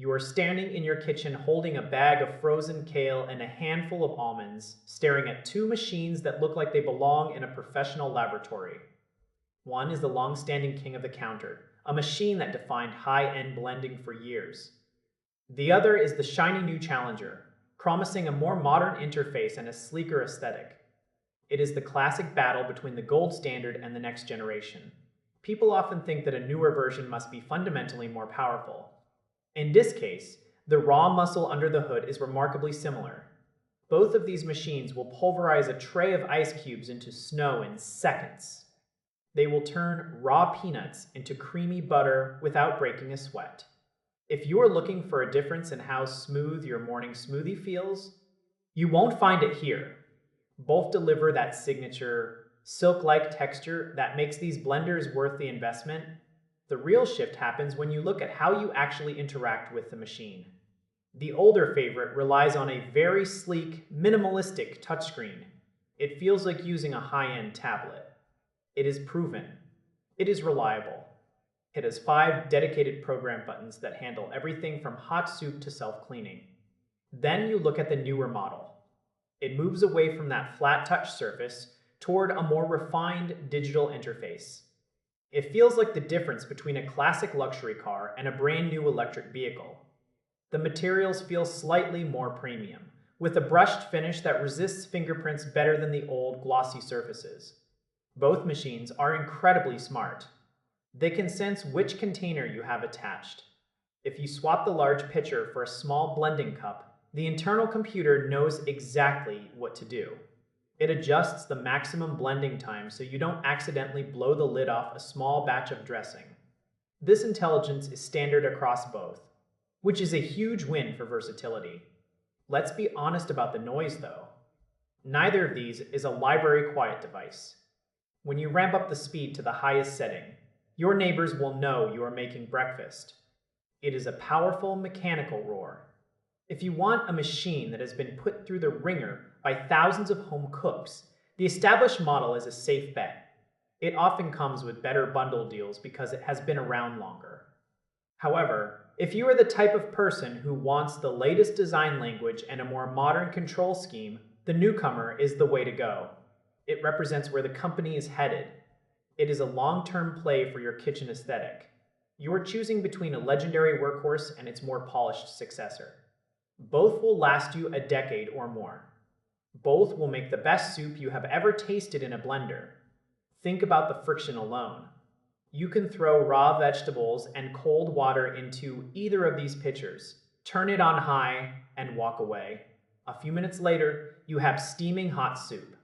You are standing in your kitchen holding a bag of frozen kale and a handful of almonds, staring at two machines that look like they belong in a professional laboratory. One is the long-standing king of the counter, a machine that defined high-end blending for years. The other is the shiny new challenger, promising a more modern interface and a sleeker aesthetic. It is the classic battle between the gold standard and the next generation. People often think that a newer version must be fundamentally more powerful. In this case, the raw muscle under the hood is remarkably similar. Both of these machines will pulverize a tray of ice cubes into snow in seconds. They will turn raw peanuts into creamy butter without breaking a sweat. If you are looking for a difference in how smooth your morning smoothie feels, you won't find it here. Both deliver that signature, silk-like texture that makes these blenders worth the investment. The real shift happens when you look at how you actually interact with the machine. The older favorite relies on a very sleek, minimalistic touchscreen. It feels like using a high-end tablet. It is proven. It is reliable. It has 5 dedicated program buttons that handle everything from hot soup to self-cleaning. Then you look at the newer model. It moves away from that flat touch surface toward a more refined digital interface. It feels like the difference between a classic luxury car and a brand new electric vehicle. The materials feel slightly more premium, with a brushed finish that resists fingerprints better than the old glossy surfaces. Both machines are incredibly smart. They can sense which container you have attached. If you swap the large pitcher for a small blending cup, the internal computer knows exactly what to do. It adjusts the maximum blending time so you don't accidentally blow the lid off a small batch of dressing. This intelligence is standard across both, which is a huge win for versatility. Let's be honest about the noise though. Neither of these is a library quiet device. When you ramp up the speed to the highest setting, your neighbors will know you are making breakfast. It is a powerful mechanical roar. If you want a machine that has been put through the ringer by thousands of home cooks, the established model is a safe bet. It often comes with better bundle deals because it has been around longer. However, if you are the type of person who wants the latest design language and a more modern control scheme, the newcomer is the way to go. It represents where the company is headed. It is a long-term play for your kitchen aesthetic. You are choosing between a legendary workhorse and its more polished successor. Both will last you a decade or more. Both will make the best soup you have ever tasted in a blender. Think about the friction alone. You can throw raw vegetables and cold water into either of these pitchers, turn it on high, and walk away. A few minutes later, you have steaming hot soup.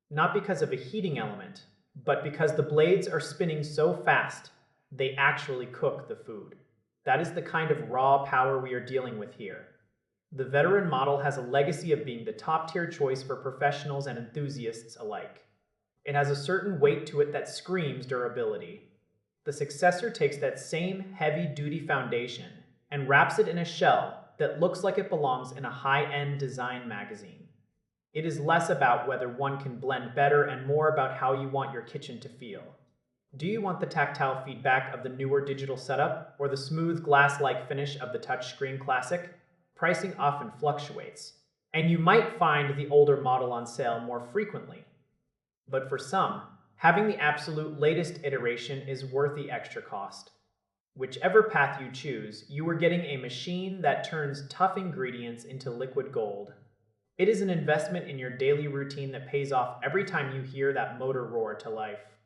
Not because of a heating element, but because the blades are spinning so fast, they actually cook the food. That is the kind of raw power we are dealing with here. The veteran model has a legacy of being the top-tier choice for professionals and enthusiasts alike. It has a certain weight to it that screams durability. The successor takes that same heavy-duty foundation and wraps it in a shell that looks like it belongs in a high-end design magazine. It is less about whether one can blend better and more about how you want your kitchen to feel. Do you want the tactile feedback of the newer digital setup or the smooth glass-like finish of the touchscreen classic? Pricing often fluctuates, and you might find the older model on sale more frequently. But for some, having the absolute latest iteration is worth the extra cost. Whichever path you choose, you are getting a machine that turns tough ingredients into liquid gold. It is an investment in your daily routine that pays off every time you hear that motor roar to life.